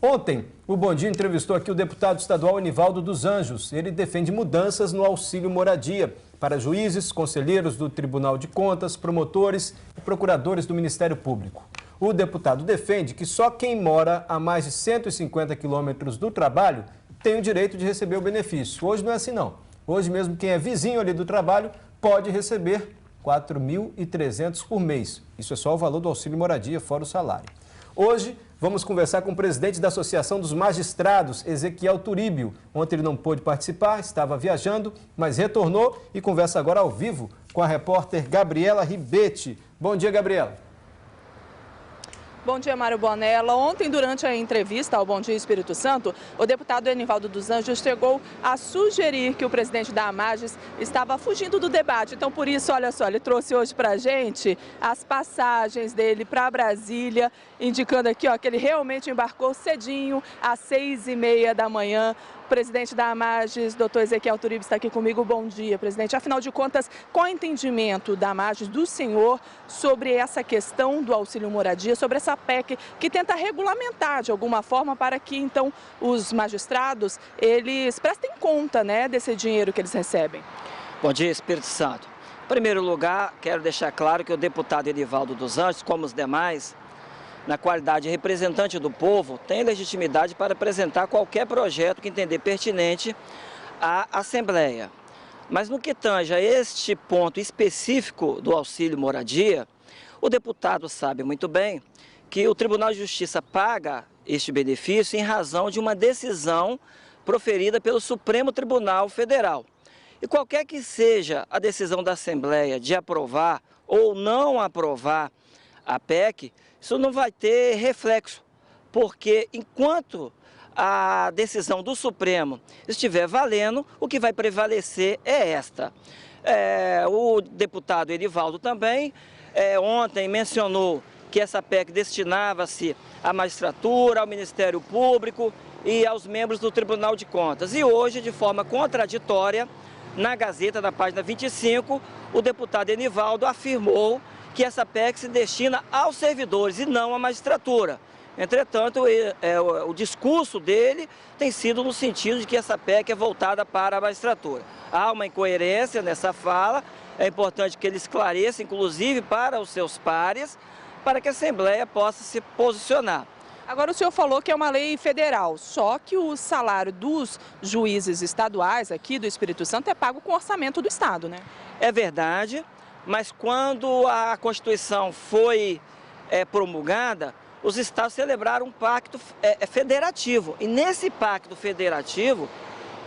Ontem, o Bom Dia entrevistou aqui o deputado estadual Enivaldo dos Anjos. Ele defende mudanças no auxílio moradia para juízes, conselheiros do Tribunal de Contas, promotores e procuradores do Ministério Público. O deputado defende que só quem mora a mais de 150 quilômetros do trabalho tem o direito de receber o benefício. Hoje não é assim, não. Hoje mesmo quem é vizinho ali do trabalho pode receber R$ 4.300 por mês. Isso é só o valor do auxílio moradia, fora o salário. Hoje, vamos conversar com o presidente da Associação dos Magistrados, Ezequiel Turíbio. Ontem ele não pôde participar, estava viajando, mas retornou e conversa agora ao vivo com a repórter Gabriela Ribetti. Bom dia, Gabriela. Bom dia, Mário Bonella. Ontem, durante a entrevista ao Bom Dia Espírito Santo, o deputado Enivaldo dos Anjos chegou a sugerir que o presidente da AMAGES estava fugindo do debate. Então, por isso, olha só, ele trouxe hoje para a gente as passagens dele para Brasília, indicando aqui ó, que ele realmente embarcou cedinho, às 6h30 da manhã. O presidente da AMAGES, doutor Ezequiel Turíbio, está aqui comigo. Bom dia, presidente. Afinal de contas, qual é o entendimento da AMAGES, do senhor, sobre essa questão do auxílio moradia, sobre essa PEC que tenta regulamentar de alguma forma para que, então, os magistrados, eles prestem conta, né, desse dinheiro que eles recebem? Bom dia, Espírito Santo. Em primeiro lugar, quero deixar claro que o deputado Enivaldo dos Anjos, como os demais, na qualidade de representante do povo, tem legitimidade para apresentar qualquer projeto que entender pertinente à Assembleia. Mas no que tange a este ponto específico do auxílio moradia, o deputado sabe muito bem que o Tribunal de Justiça paga este benefício em razão de uma decisão proferida pelo Supremo Tribunal Federal. E qualquer que seja a decisão da Assembleia de aprovar ou não aprovar a PEC, isso não vai ter reflexo, porque enquanto a decisão do Supremo estiver valendo, o que vai prevalecer é esta. O deputado Enivaldo também ontem mencionou que essa PEC destinava-se à magistratura, ao Ministério Público e aos membros do Tribunal de Contas. E hoje, de forma contraditória, na Gazeta, na página 25, o deputado Enivaldo afirmou que essa PEC se destina aos servidores e não à magistratura. Entretanto, o discurso dele tem sido no sentido de que essa PEC é voltada para a magistratura. Há uma incoerência nessa fala, é importante que ele esclareça, inclusive para os seus pares, para que a Assembleia possa se posicionar. Agora, o senhor falou que é uma lei federal, só que o salário dos juízes estaduais aqui do Espírito Santo é pago com o orçamento do Estado, né? É verdade. Mas quando a Constituição foi promulgada, os estados celebraram um pacto federativo. E nesse pacto federativo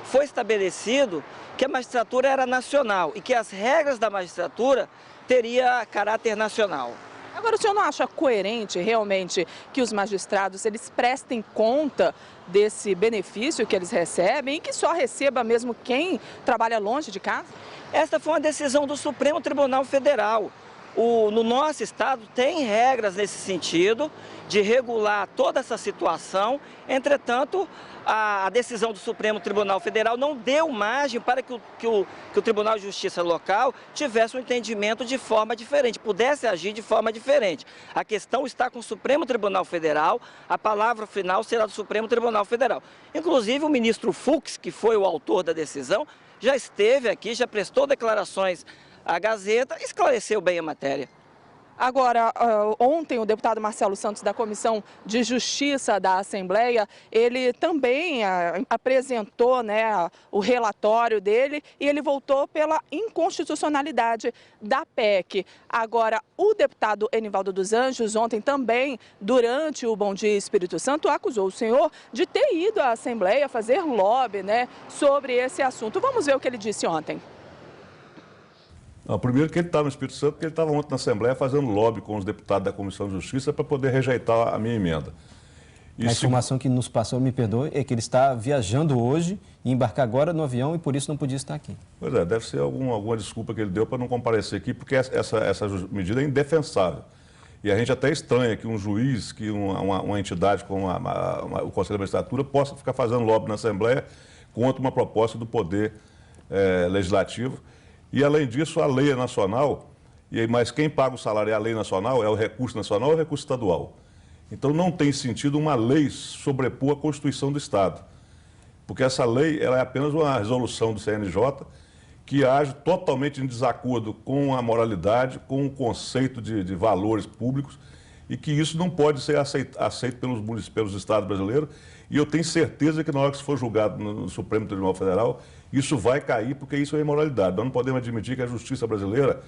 foi estabelecido que a magistratura era nacional e que as regras da magistratura teriam caráter nacional. Agora, o senhor não acha coerente realmente que os magistrados eles prestem conta desse benefício que eles recebem e que só receba mesmo quem trabalha longe de casa? Esta foi uma decisão do Supremo Tribunal Federal. No nosso estado tem regras nesse sentido de regular toda essa situação. Entretanto, a decisão do Supremo Tribunal Federal não deu margem para que o Tribunal de Justiça local tivesse um entendimento de forma diferente, pudesse agir de forma diferente. A questão está com o Supremo Tribunal Federal, a palavra final será do Supremo Tribunal Federal. Inclusive, o ministro Fux, que foi o autor da decisão, já esteve aqui, já prestou declarações à Gazeta e esclareceu bem a matéria. Agora, ontem o deputado Marcelo Santos, da Comissão de Justiça da Assembleia, ele também apresentou, né, o relatório dele e ele votou pela inconstitucionalidade da PEC. Agora, o deputado Enivaldo dos Anjos, ontem também, durante o Bom Dia Espírito Santo, acusou o senhor de ter ido à Assembleia fazer lobby, né, sobre esse assunto. Vamos ver o que ele disse ontem. Não, primeiro que ele estava no Espírito Santo, porque ele estava ontem na Assembleia fazendo lobby com os deputados da Comissão de Justiça para poder rejeitar a minha emenda. A informação que nos passou, me perdoe, é que ele está viajando hoje e embarcar agora no avião e por isso não podia estar aqui. Pois é, deve ser alguma desculpa que ele deu para não comparecer aqui, porque essa medida é indefensável. E a gente até estranha que um juiz, que uma entidade como o Conselho da Magistratura possa ficar fazendo lobby na Assembleia contra uma proposta do Poder Legislativo. E, além disso, a lei é nacional, mas quem paga o salário é a lei nacional, é o recurso nacional ou o recurso estadual. Então não tem sentido uma lei sobrepor a Constituição do Estado, porque essa lei ela é apenas uma resolução do CNJ que age totalmente em desacordo com a moralidade, com o conceito de valores públicos, e que isso não pode ser aceito pelos estados brasileiros. E eu tenho certeza que na hora que isso for julgado no Supremo Tribunal Federal, isso vai cair, porque isso é imoralidade. Nós não podemos admitir que a justiça brasileira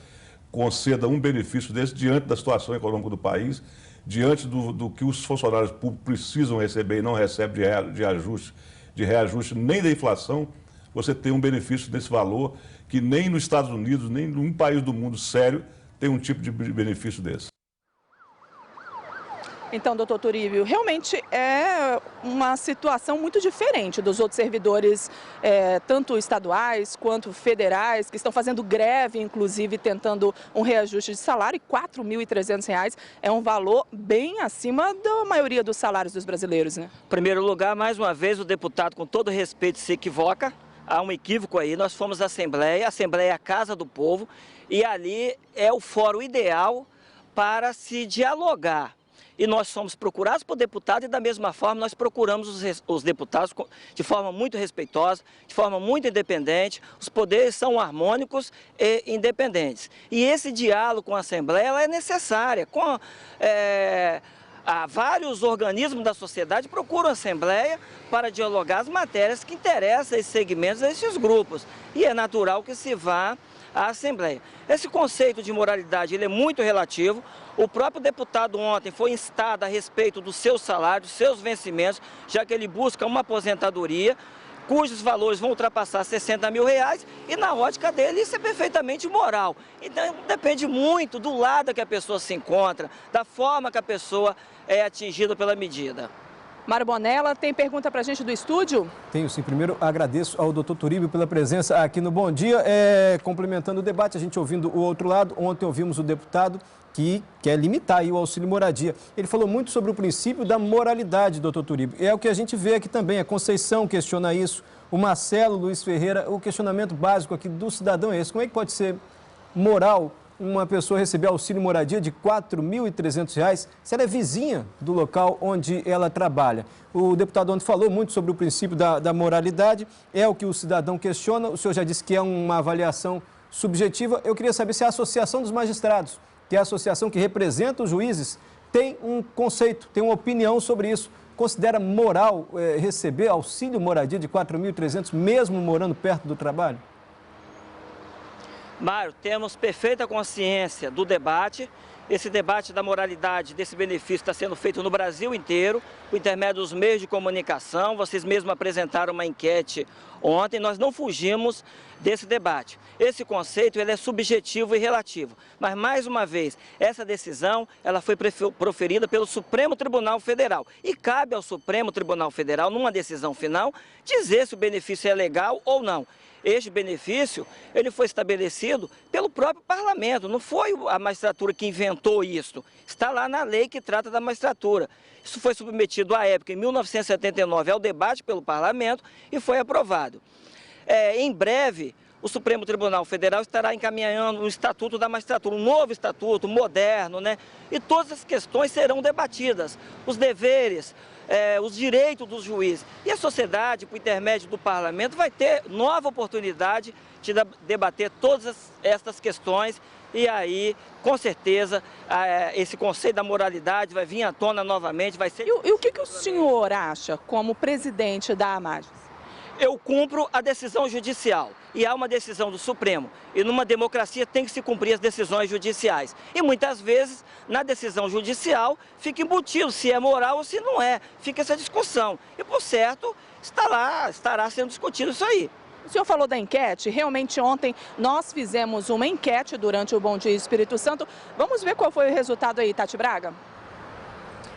conceda um benefício desse diante da situação econômica do país, diante do que os funcionários públicos precisam receber e não recebem de reajuste nem da inflação. Você tem um benefício desse valor que nem nos Estados Unidos, nem em nenhum país do mundo sério tem um tipo de benefício desse. Então, doutor Turíbio, realmente é uma situação muito diferente dos outros servidores, tanto estaduais quanto federais, que estão fazendo greve, inclusive tentando um reajuste de salário, e R$ 4.300 é um valor bem acima da maioria dos salários dos brasileiros, né? Em primeiro lugar, mais uma vez, o deputado, com todo respeito, se equivoca. Há um equívoco aí, nós fomos à Assembleia, a Assembleia é a casa do povo, e ali é o fórum ideal para se dialogar. E nós somos procurados por deputado e da mesma forma nós procuramos os deputados de forma muito respeitosa, de forma muito independente. Os poderes são harmônicos e independentes. E esse diálogo com a Assembleia ela é necessária. Há vários organismos da sociedade que procuram a Assembleia para dialogar as matérias que interessam a esses segmentos, a esses grupos. E é natural que se vá à Assembleia. Esse conceito de moralidade ele é muito relativo. O próprio deputado ontem foi instado a respeito do seu salário, dos seus vencimentos, já que ele busca uma aposentadoria, cujos valores vão ultrapassar R$60 mil, e na ótica dele isso é perfeitamente moral. Então depende muito do lado que a pessoa se encontra, da forma que a pessoa é atingida pela medida. Mário Bonella, tem pergunta para a gente do estúdio? Tenho sim. Primeiro, agradeço ao doutor Turíbio pela presença aqui no Bom Dia. Complementando o debate, a gente ouvindo o outro lado, ontem ouvimos o deputado que quer limitar aí o auxílio moradia. Ele falou muito sobre o princípio da moralidade, doutor Turíbio. É o que a gente vê aqui também, a Conceição questiona isso, o Marcelo Luiz Ferreira, o questionamento básico aqui do cidadão é esse. Como é que pode ser moral uma pessoa receber auxílio moradia de R$ 4.300 se ela é vizinha do local onde ela trabalha? O deputado ontem falou muito sobre o princípio da moralidade, é o que o cidadão questiona. O senhor já disse que é uma avaliação subjetiva. Eu queria saber se a Associação dos Magistrados, que é a associação que representa os juízes, tem um conceito, tem uma opinião sobre isso. Considera moral receber auxílio moradia de R$ 4.300 mesmo morando perto do trabalho? Mário, temos perfeita consciência do debate. Esse debate da moralidade desse benefício está sendo feito no Brasil inteiro, por intermédio dos meios de comunicação. Vocês mesmos apresentaram uma enquete ontem, nós não fugimos desse debate. Esse conceito ele é subjetivo e relativo, mas mais uma vez, essa decisão ela foi proferida pelo Supremo Tribunal Federal e cabe ao Supremo Tribunal Federal, numa decisão final, dizer se o benefício é legal ou não. Este benefício, ele foi estabelecido pelo próprio parlamento, não foi a magistratura que inventou isso. Está lá na lei que trata da magistratura. Isso foi submetido à época, em 1979, ao debate pelo parlamento e foi aprovado. Em breve, o Supremo Tribunal Federal estará encaminhando um estatuto da magistratura, um novo estatuto, moderno, né? E todas as questões serão debatidas, os deveres, os direitos dos juízes. E a sociedade, por intermédio do parlamento, vai ter nova oportunidade de debater todas estas questões e aí, com certeza, esse conceito da moralidade vai vir à tona novamente. Vai ser... E o que o senhor acha como presidente da AMAGES? Eu cumpro a decisão judicial e há uma decisão do Supremo. E numa democracia tem que se cumprir as decisões judiciais. E muitas vezes, na decisão judicial, fica embutido se é moral ou se não é. Fica essa discussão. E, por certo, estará sendo discutido isso aí. O senhor falou da enquete. Realmente, ontem nós fizemos uma enquete durante o Bom Dia Espírito Santo. Vamos ver qual foi o resultado aí, Tati Braga?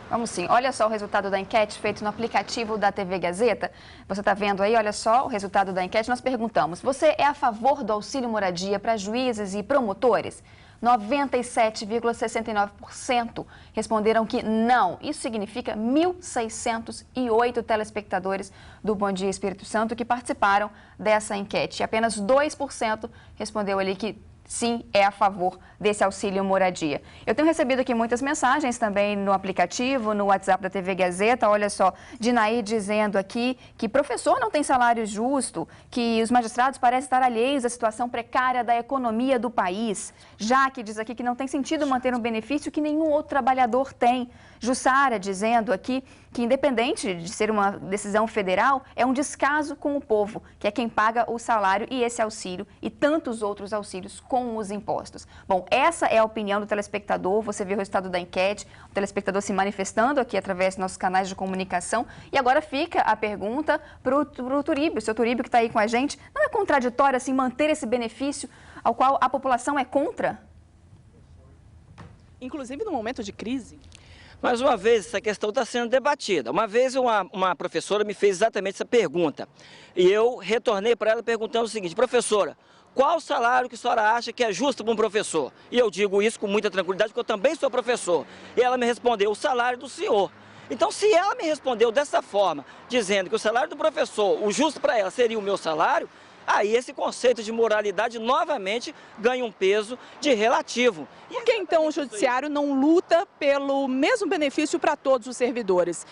Vamos sim. Olha só o resultado da enquete feito no aplicativo da TV Gazeta. Você está vendo aí, olha só o resultado da enquete. Nós perguntamos, você é a favor do auxílio moradia para juízes e promotores? 97,69% responderam que não. Isso significa 1.608 telespectadores do Bom Dia Espírito Santo que participaram dessa enquete. Apenas 2% respondeu ali que sim, é a favor desse auxílio moradia. Eu tenho recebido aqui muitas mensagens também no aplicativo, no WhatsApp da TV Gazeta. Olha só, Dinaí dizendo aqui que professor não tem salário justo, que os magistrados parecem estar alheios à situação precária da economia do país. Jaque diz aqui que não tem sentido manter um benefício que nenhum outro trabalhador tem. Jussara dizendo aqui que, independente de ser uma decisão federal, é um descaso com o povo, que é quem paga o salário e esse auxílio e tantos outros auxílios com os impostos. Bom, essa é a opinião do telespectador. Você viu o resultado da enquete, o telespectador se manifestando aqui através dos nossos canais de comunicação. E agora fica a pergunta para o Turíbio, o seu Turíbio que está aí com a gente. Não é contraditório assim manter esse benefício ao qual a população é contra? Inclusive no momento de crise. Mais uma vez, essa questão está sendo debatida. Uma vez uma professora me fez exatamente essa pergunta e eu retornei para ela perguntando o seguinte: professora, qual o salário que a senhora acha que é justo para um professor? E eu digo isso com muita tranquilidade, porque eu também sou professor. E ela me respondeu: o salário do senhor. Então, se ela me respondeu dessa forma, dizendo que o salário do professor, o justo para ela seria o meu salário, aí esse conceito de moralidade novamente ganha um peso de relativo. Por que então o judiciário não luta pelo mesmo benefício para todos os servidores?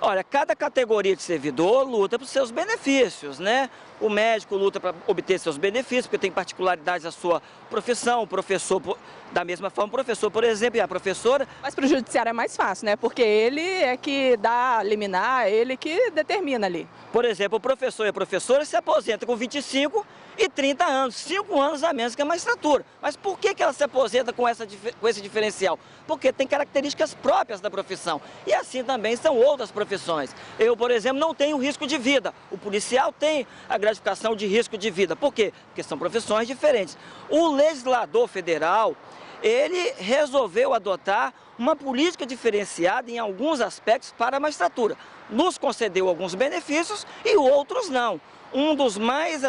Olha, cada categoria de servidor luta por seus benefícios, né? O médico luta para obter seus benefícios, porque tem particularidades da sua profissão, o professor, da mesma forma, o professor, por exemplo, e a professora. Mas para o judiciário é mais fácil, né? Porque ele é que dá liminar, ele que determina ali. Por exemplo, o professor e a professora se aposentam com 25 e 30 anos, 5 anos a menos que a magistratura. Mas por que ela se aposenta com esse diferencial? Porque tem características próprias da profissão. E assim também são outras profissões. Eu, por exemplo, não tenho risco de vida. O policial tem a gratificação de risco de vida. Por quê? Porque são profissões diferentes. O legislador federal, ele resolveu adotar uma política diferenciada em alguns aspectos para a magistratura. Nos concedeu alguns benefícios e outros não. Um dos mais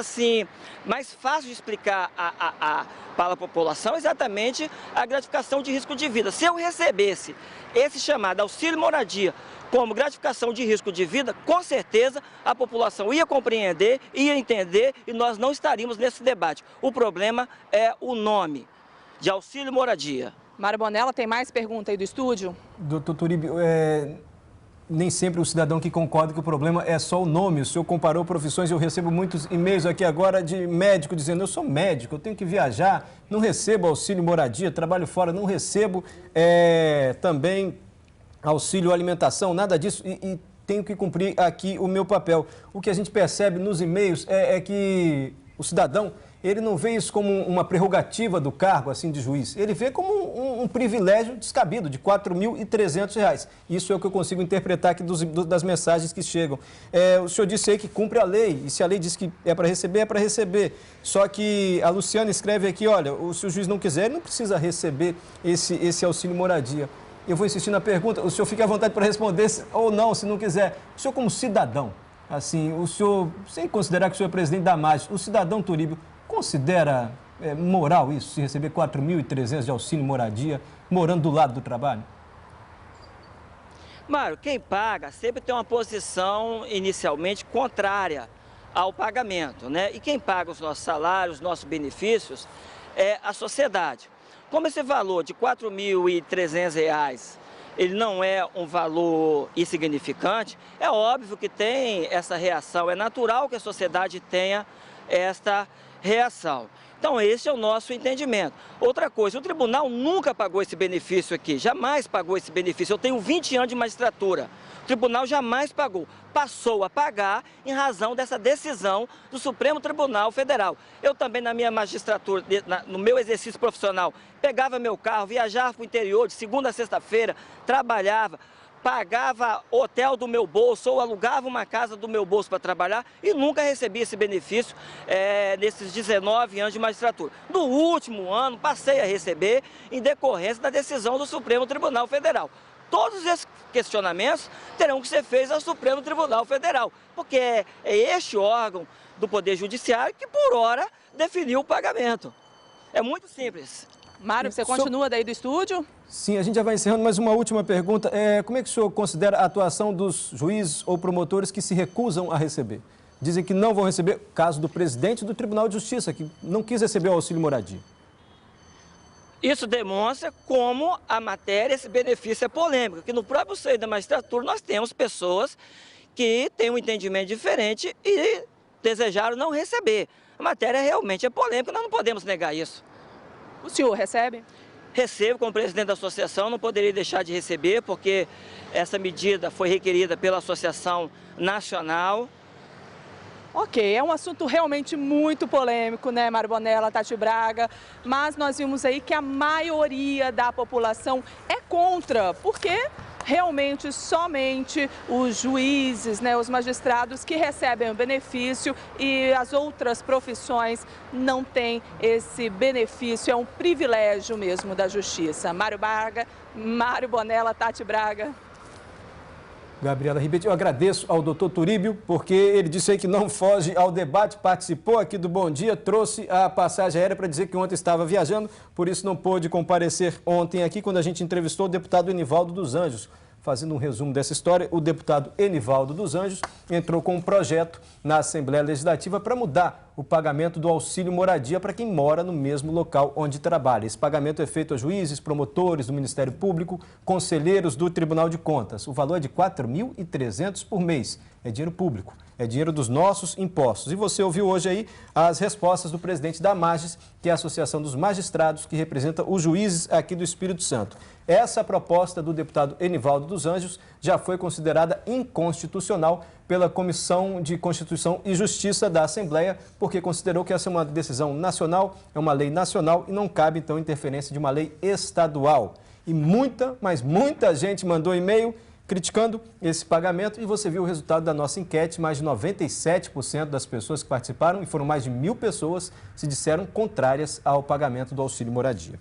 fáceis de explicar para a população é exatamente a gratificação de risco de vida. Se eu recebesse esse chamado auxílio moradia como gratificação de risco de vida, com certeza a população ia compreender, ia entender e nós não estaríamos nesse debate. O problema é o nome de auxílio moradia. Mário Bonella, tem mais pergunta aí do estúdio? Doutor Turíbio, nem sempre o cidadão que concorda que o problema é só o nome. O senhor comparou profissões, eu recebo muitos e-mails aqui agora de médico dizendo: eu sou médico, eu tenho que viajar, não recebo auxílio moradia, trabalho fora, não recebo também auxílio alimentação, nada disso e tenho que cumprir aqui o meu papel. O que a gente percebe nos e-mails é que o cidadão, ele não vê isso como uma prerrogativa do cargo assim de juiz. Ele vê como um privilégio descabido de R$ 4.300. Isso é o que eu consigo interpretar aqui das mensagens que chegam. O senhor disse aí que cumpre a lei, e se a lei diz que é para receber, é para receber. Só que a Luciana escreve aqui: olha, se o juiz não quiser, ele não precisa receber esse auxílio moradia. Eu vou insistir na pergunta, o senhor fica à vontade para responder ou não, se não quiser. O senhor como cidadão, assim, o senhor, sem considerar que o senhor é presidente da AMAGES, o cidadão Turíbio considera moral isso, se receber 4.300 de auxílio moradia, morando do lado do trabalho? Mário, quem paga sempre tem uma posição inicialmente contrária ao pagamento, né? E quem paga os nossos salários, os nossos benefícios, é a sociedade. Como esse valor de R$ 4.300, ele não é um valor insignificante, é óbvio que tem essa reação, é natural que a sociedade tenha esta reação. Então, esse é o nosso entendimento. Outra coisa, o tribunal nunca pagou esse benefício aqui, jamais pagou esse benefício. Eu tenho 20 anos de magistratura. O tribunal jamais pagou. Passou a pagar em razão dessa decisão do Supremo Tribunal Federal. Eu também, na minha magistratura, no meu exercício profissional, pegava meu carro, viajava para o interior de segunda a sexta-feira, trabalhava, pagava hotel do meu bolso ou alugava uma casa do meu bolso para trabalhar e nunca recebi esse benefício nesses 19 anos de magistratura. No último ano, passei a receber em decorrência da decisão do Supremo Tribunal Federal. Todos esses questionamentos terão que ser feitos ao Supremo Tribunal Federal, porque é este órgão do Poder Judiciário que, por hora, definiu o pagamento. É muito simples. Mário, você continua daí do estúdio? Sim, a gente já vai encerrando, mas uma última pergunta. Como é que o senhor considera a atuação dos juízes ou promotores que se recusam a receber? Dizem que não vão receber, caso do presidente do Tribunal de Justiça, que não quis receber o auxílio moradia. Isso demonstra como a matéria, esse benefício é polêmico, que no próprio seio da magistratura nós temos pessoas que têm um entendimento diferente e desejaram não receber. A matéria realmente é polêmica, nós não podemos negar isso. O senhor recebe? Recebo como presidente da associação, não poderia deixar de receber, porque essa medida foi requerida pela Associação Nacional. Ok, é um assunto realmente muito polêmico, né, Mário Bonella, Tati Braga, mas nós vimos aí que a maioria da população é contra, porque realmente somente os juízes, né, os magistrados que recebem o benefício e as outras profissões não têm esse benefício, é um privilégio mesmo da justiça. Mário Braga, Mário Bonella, Tati Braga. Gabriela Ribeiro, eu agradeço ao doutor Turíbio, porque ele disse aí que não foge ao debate, participou aqui do Bom Dia, trouxe a passagem aérea para dizer que ontem estava viajando, por isso não pôde comparecer ontem aqui, quando a gente entrevistou o deputado Enivaldo dos Anjos. Fazendo um resumo dessa história, o deputado Enivaldo dos Anjos entrou com um projeto na Assembleia Legislativa para mudar o pagamento do auxílio moradia para quem mora no mesmo local onde trabalha. Esse pagamento é feito a juízes, promotores do Ministério Público, conselheiros do Tribunal de Contas. O valor é de R$ 4.300 por mês. É dinheiro público, é dinheiro dos nossos impostos. E você ouviu hoje aí as respostas do presidente da AMAGES, que é a Associação dos Magistrados, que representa os juízes aqui do Espírito Santo. Essa proposta do deputado Enivaldo dos Anjos já foi considerada inconstitucional pela Comissão de Constituição e Justiça da Assembleia, porque considerou que essa é uma decisão nacional, é uma lei nacional e não cabe, então, interferência de uma lei estadual. E mas muita gente mandou e-mail criticando esse pagamento e você viu o resultado da nossa enquete, mais de 97% das pessoas que participaram, e foram mais de 1.000 pessoas, se disseram contrárias ao pagamento do auxílio moradia.